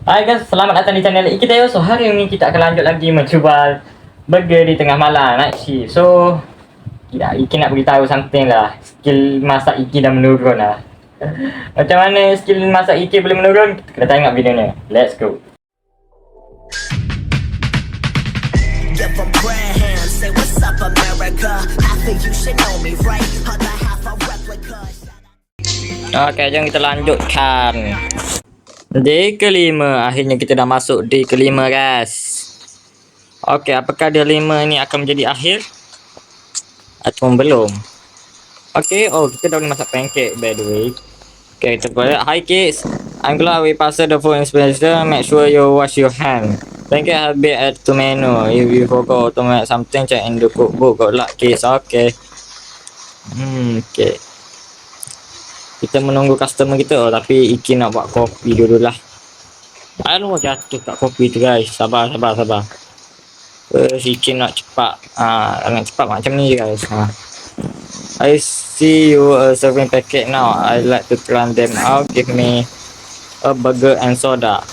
Hai guys, selamat datang di channel Iki Teo. So hari ini kita akan lanjut lagi mencuba burger di tengah malam, night shift. So Iki nak beritahu something lah. Skill masak Iki dah menurun lah. Macam mana skill masak Iki boleh menurun? Kita tengok videonya. Let's go. Give 'em prayer hands, say what's up America. Half of you should know me, right? Other half a replica. Okay, jom kita lanjutkan. Day kelima. Akhirnya kita dah masuk day kelima guys. Okay, apakah day 5 ini akan menjadi akhir? Atau belum? Okay, oh kita dah boleh masak pancake by the way. Okay, kita boleh. Hi kids, I'm glad we passed the food inspection. Make sure you wash your hand. Pancake have been added to menu. If you forgot to make something, check in the cookbook. Good luck kids. Okay. Okay. Kita menunggu customer kita. Oh, tapi Iki nak buat kopi dulu lah. Aduh, jatuh kat kopi tu guys. Sabar. Iki nak cepat. Nak cepat macam ni guys. I see you serving packet now. I like to try them out. Give me a burger and soda.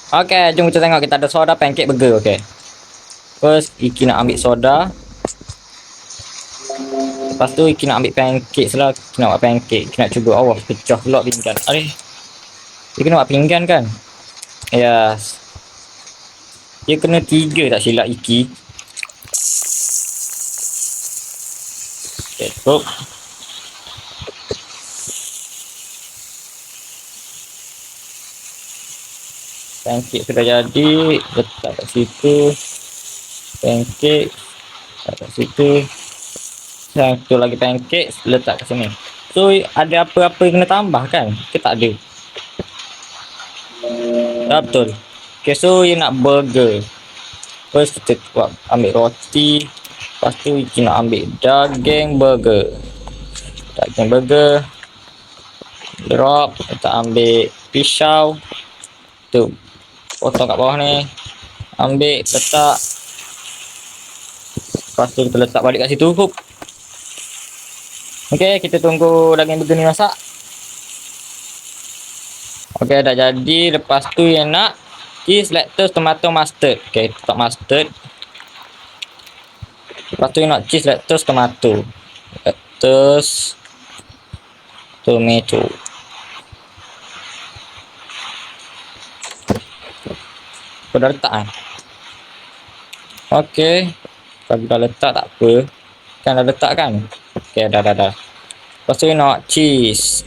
Okay, jom kita tengok. Kita ada soda, pancake, burger. Okay. First, Iki nak ambil soda. Lepas tu, Iki nak ambil pancake lah. Iki nak buat pancake. Iki nak cuba. Oh, pecah pula pinggan. Aduh. Dia kena buat pinggan kan? Yes. Dia kena 3 tak silap Iki. Okay, cukup. Pancake sudah jadi, letak kat situ. Pancake letak kat situ. Satu lagi pancake letak kat sini. So ada apa-apa yang kena tambah kan? Kita tak ada. Betul. Okay, so you nak burger. First kita buat ambil roti. Lepas tu kita nak ambil daging burger. Drop. Kita ambil pisau. Tu potong kat bawah ni. Ambil, letak. Lepas tu kita letak balik kat situ. Okay, kita tunggu daging burger ni masak. Okay, dah jadi. Lepas tu yang nak cheese, lettuce, tomato, mustard. Okay, letak mustard. Lepas tu yang nak cheese, lettuce, tomato. Lettuce, tomato. Kau dah letak kan? Okay. Kalau dah letak tak apa. Kan dah letak kan? Okay, dah. Lepas tu nak cheese.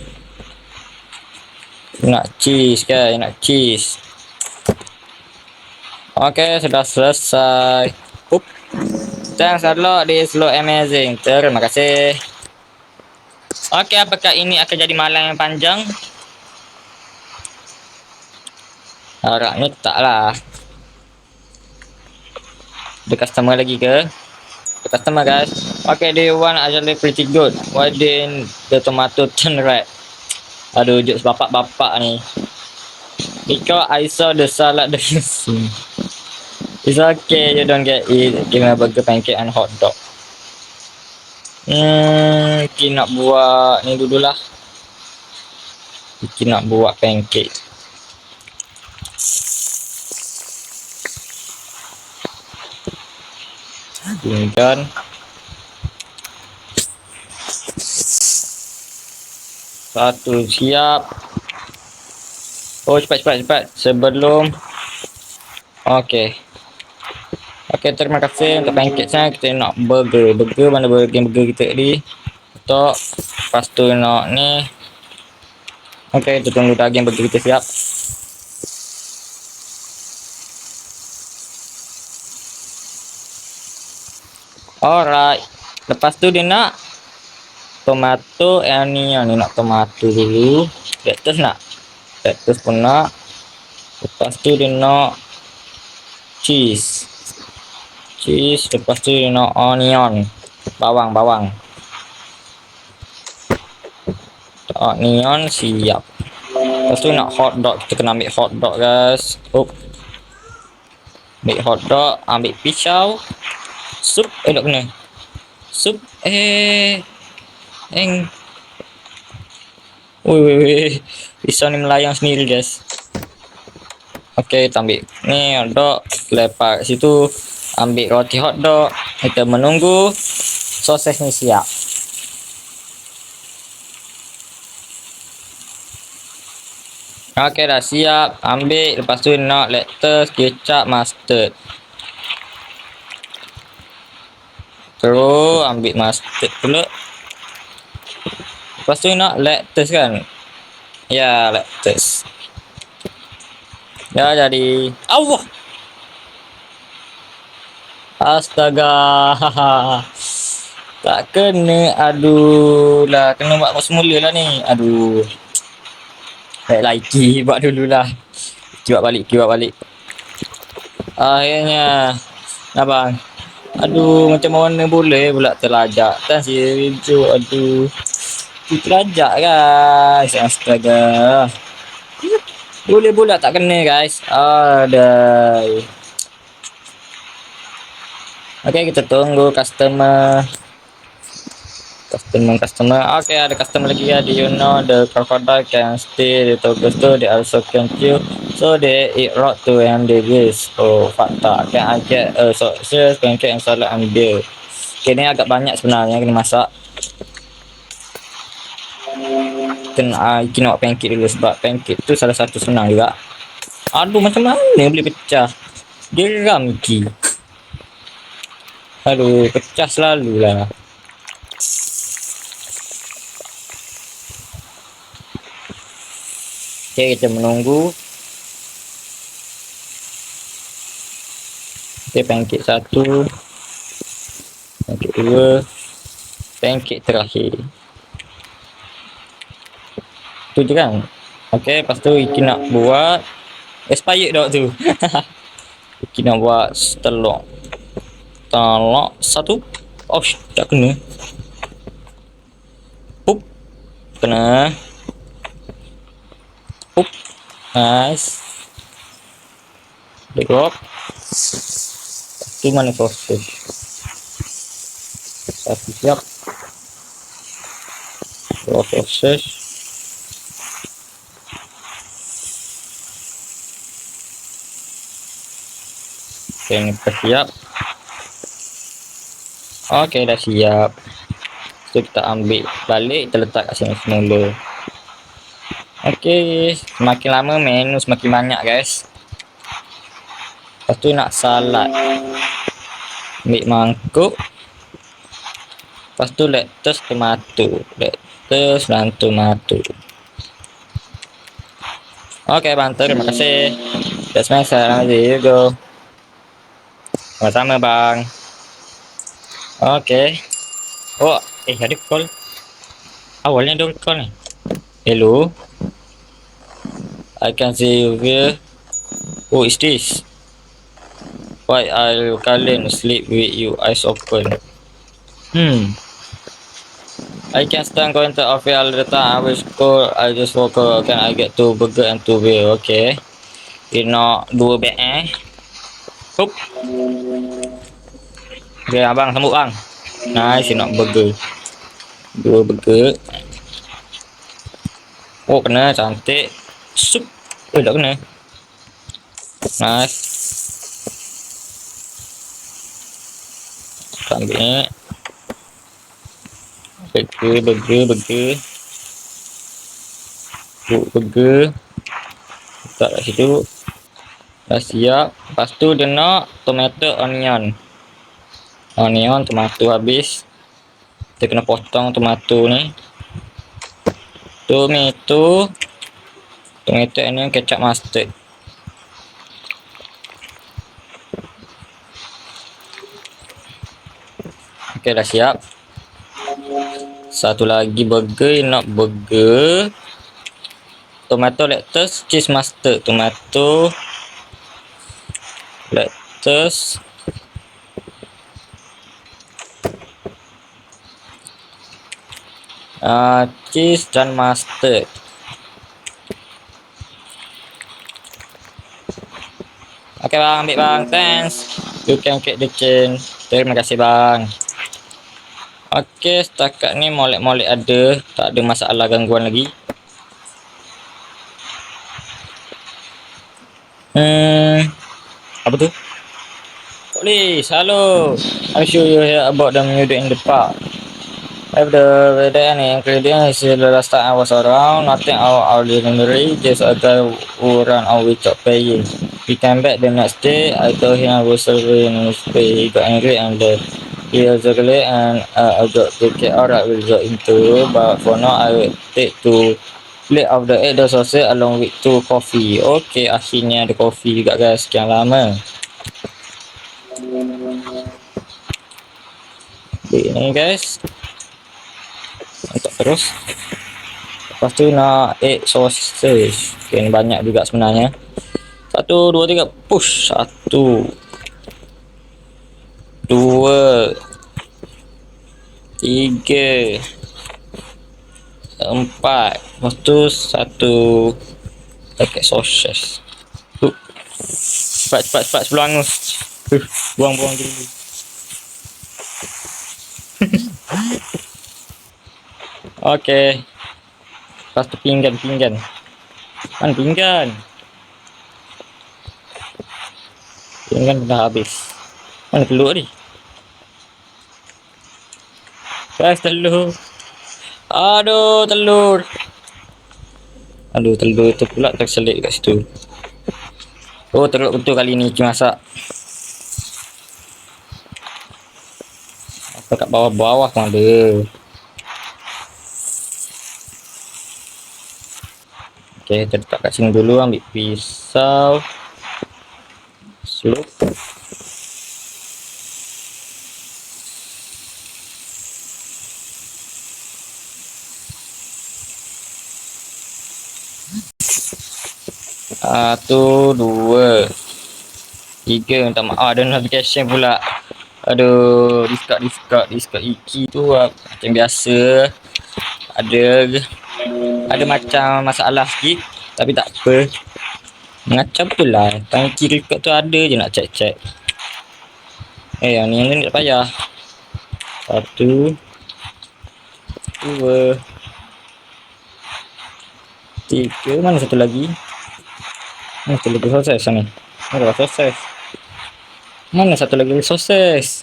Nak cheese. Okay, sudah selesai. Thanks a lot, this look amazing. Terima kasih. Okay, apakah ini akan jadi malam yang panjang? Harapnya tak lah. Ada customer lagi ke? The customer guys. Okay, day 1 actually pretty good. Why didn't the tomato turn red? Aduh, jokes bapak-bapak ni. Because I saw the salad dressing. It's okay, you don't get it. Give me a burger, pancake and hot dog. Iki nak buat ni dulu lah. Iki nak buat pancake. Pinggan. Satu siap. Oh, cepat. Sebelum. Okay, terima kasih untuk pancake saya. Kita nak burger. Mana burger kita tadi? Letak. Lepas tu nak ni. Okay, kita tunggu daging burger kita siap. Alright. Lepas tu dia nak tomato onion. Ni nak tomato dulu. Lettuce nak. Lettuce pun nak. Lepas tu dia nak cheese. Lepas tu dia nak onion. Bawang. Onion siap. Lepas tu nak hot dog. Kita kena ambil hot dog guys. Ambil hot dog. Ambil pisau. Sup. Tak kena. Sup. Wih. Pisau ni melayang sendiri guys. Okey, kita ambil ni hotdog, lepak kat situ. Ambil roti hotdog. Kita menunggu sosis ni siap. Okey, dah siap. Ambil, lepas tu nak lettuce, kecap, mustard. Terus ambil mustard pula. Lepas tu nak lettuce kan? Ya, lettuce. Ya, jadi. Allah. Astaga. Tak kena. Aduh lah. Kena buat semula lah ni. Aduh. Baik lagi. Buat dululah. Buat balik. Akhirnya. Abang. Aduh. Macam mana boleh pula terlajak. Tan si hijau. Aduh. Terlajak guys. Astaga. Boleh pula tak kena guys. Aduh. Okay, kita tunggu customer. Okay, ada customer lagi ya. Do you know the crocodile can stay the Toggle store? They also can chew. So they eat rot to and they this. Oh, fakta. Can I get a sausage, pancake and salad and beer? Okay, ni agak banyak sebenarnya kena masak. Kena buat pancake dulu sebab pancake tu salah satu senang juga. Aduh, macam mana boleh pecah? Geram ki. Aduh, pecah selalu lah. Okay, kita menunggu. Okay, pancake 1, pancake 2, pancake terakhir. Tu je kan? Okay, lepas tu Iki nak buat expired dah tu. Iki nak buat telur 1. Oh, tak kena. Pup. Kena. Pup. Nice. Drop. Tu mana sausage? Satu siap. Dua sausage. Okay, ni dah siap. Okay, dah siap. So, kita ambil balik, kita letak kat sini semula. Okay, semakin lama menu semakin banyak guys. Lepas tu nak salad. Ambil mangkuk. Lepas tu lettuce, tomato. Lettuce dan tomato. Okay, bantu. Terima kasih. That's my salam. Here you go. Sama-sama bang. Okay. Oh, ada call. Awalnya ada call ni. Hello. I can see you here. Who is this? Why are you calling sleep with you eyes open? I can stand going to office all the time. I will school. I just woke up. Can I get 2 burger and 2 beer? Okay. You know 2 bag Hup. Okay, abang sambut bang. Nice, nak burger. 2 burger. Oh, kena cantik. Sup. Tak kena. Nice. Ambil ni. Burger. Burger. Letak kat situ. Dah siap. Lepas tu dia nak tomato onion. Tomato habis. Kita kena potong tomato ni. Tomato onion, kecap, mustard. Okay, dah siap. Satu lagi burger, nak burger. Tomato, lettuce, cheese, mustard. Tomato, lettuce, cheese dan mustard. Okay bang, ambil bang, thanks. You can get the change. Terima kasih bang. Okay, setakat ni molek-molek ada. Tak ada masalah gangguan lagi. Apa tu? Police, hello. I show you here about the music in the park. If the weather and ingredient is the last time I was around, nothing out of ordinary, just a guy who ran out without paying. He came back the next day, I told him I was serving his pay, he got angry and he was ugly and I got to get alright with the into, but for now I will take to plate of the 8 sausage along with 2 coffee. Okay, akhirnya ada coffee juga guys, sekian lama. Ini guys, untuk terus. Lepas tu nak 8 sausage. Okay, ni banyak juga sebenarnya. 1, 2, 3, push. 1, 2, 3, 4. Lepas tu 1 paket sausage. Cepat sebelum hangus. Buang dulu. Okay. Lepas tu pinggan. Kan pinggan. Pinggan dah habis. Mana telur ni? Guys, telur. Aduh, telur. Telur tu pula terselit kat situ. Oh, teruk betul kali ni Iki masak. Apa kat bawah pun ada. Okay, kita letak kat sini dulu. Ambil pisau. Slup. Satu, 2, 3. Minta maaf, ada notification pula. Aduh, discard Iki tu macam biasa. Ada macam masalah sikit, tapi tak apa. Macam betul lah. Tangki record tu ada je nak check. Yang ni tak payah. 1, 2, 3. Mana satu lagi? Satu lagi soses ni. Ada soses. Mana satu lagi soses?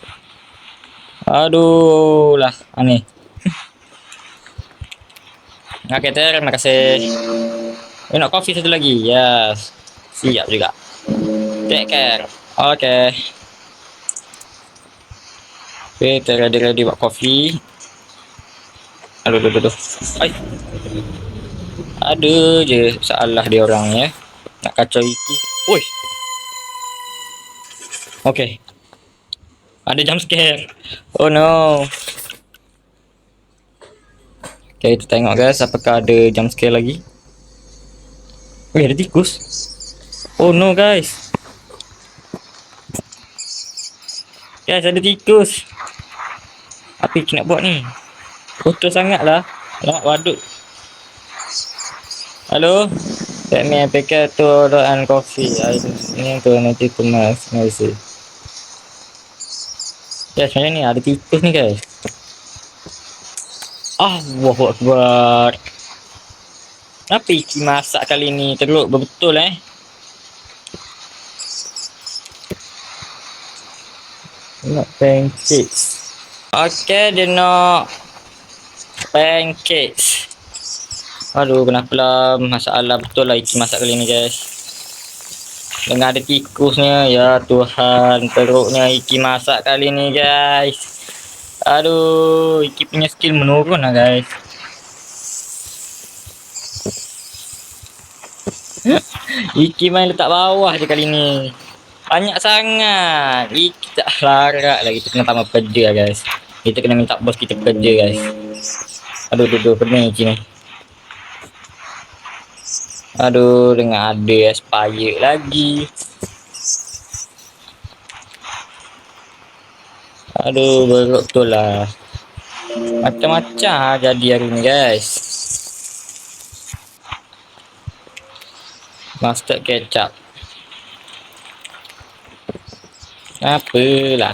Aduh lah, aneh. Okay, terima kasih. Nak kopi satu lagi? Yes. Siap juga. Take care. Okay. Okay, kita ready buat kopi. Aduh. Ay. Ada je salah dia orang ya. Nak kacau Iki. Oi. Okay. Ada jump scare. Oh no. Okay, kita tengok guys apakah ada jump scare lagi. Weh, ada tikus. Oh no guys. Guys, ada tikus. Apa Iki nak buat ni? Kotor sangat lah. Alamak, waduk. Halo. Let me packet to order and coffee. I need to nanti kemas. Nice. Ya, sebenarnya ni ada tikus ni guys. Allahu Akbar. Apa Iki masak kali ni? Teruk betul Nak pancakes. Okay, dia nak pancakes. Aduh, kenapalah masalah betul lah Iki masak kali ni guys. Dengan ada tikusnya, ya Tuhan, teruknya Iki masak kali ni guys. Aduh, Iki punya skill menurun lah guys. Iki main letak bawah je kali ni. Banyak sangat. Iki tak larat lah, kita kena tambah kerja guys. Kita kena minta bos kita kerja guys. Aduh, pening Iki ni. Aduh, dengan ada expired lagi. Aduh, beruk betul lah. Macam-macam jadi hari ni guys. Mustard ketchup. Apalah.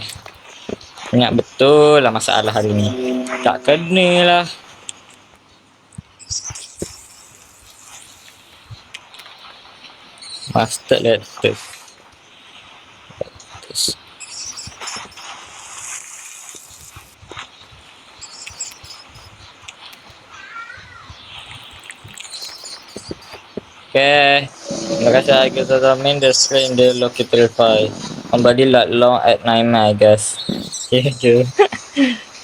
Banyak betul lah masalah hari ni. Tak kena lah. Mustard lettuce. Okay. Terima kasih Aigo Zazamin, the screen, the locator file. Somebody like long at 9 I guess. Okay je.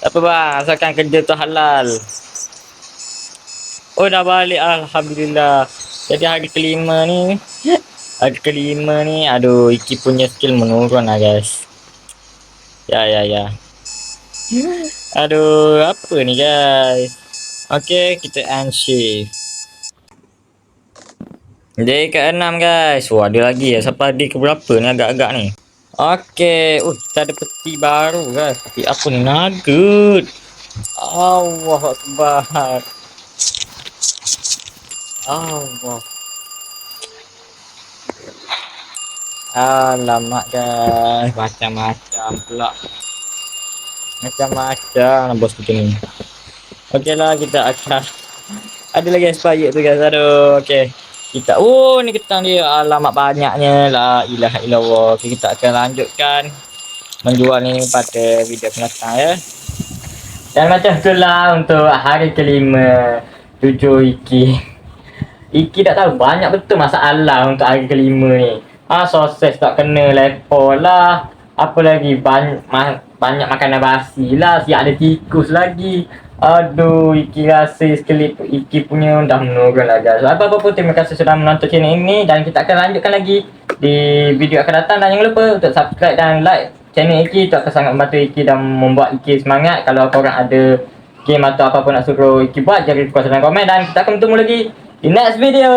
Tak apa bang, asalkan kerja tu halal. Oh dah balik, Alhamdulillah. Jadi hari kelima ni, aduh, Iki punya skill menurun lah guys. Ya. Aduh, apa ni guys. Okay, kita end shift. Day ke-6 guys. Wah, ada lagi ya. Sampai day ke-berapa ni agak-agak ni. Okay. Kita ada peti baru guys. Peti apa ni? Nugget. Allah Akbar. Allah. Alamak guys. Macam-macam pula. Macam-macam bos kita ni. Okay lah, kita akan ada lagi expired tu guys. Aduh. Okay. Kita ni ketang dia. Alamak banyaknya. La ilaha illallah. Okay, kita akan lanjutkan menjual ni pada video akan datang ya. Dan macam itulah untuk hari kelima 7 Iki. Iki tak tahu banyak betul masalah untuk hari kelima ni. Soses tak kena lepor lah. Apa lagi banyak makanan basi lah. Siap ada tikus lagi. Aduh, Iki rasa sekali Iki punya dah menurun lah guys. Apa-apa pun terima kasih sudah menonton channel ini. Dan kita akan lanjutkan lagi di video akan datang. Dan jangan lupa untuk subscribe dan like channel Iki. Itu akan sangat membantu Iki dan membuat Iki semangat. Kalau korang ada game atau apa pun nak suruh Iki buat, jangan lupa dan komen. Dan kita akan bertemu lagi di next video.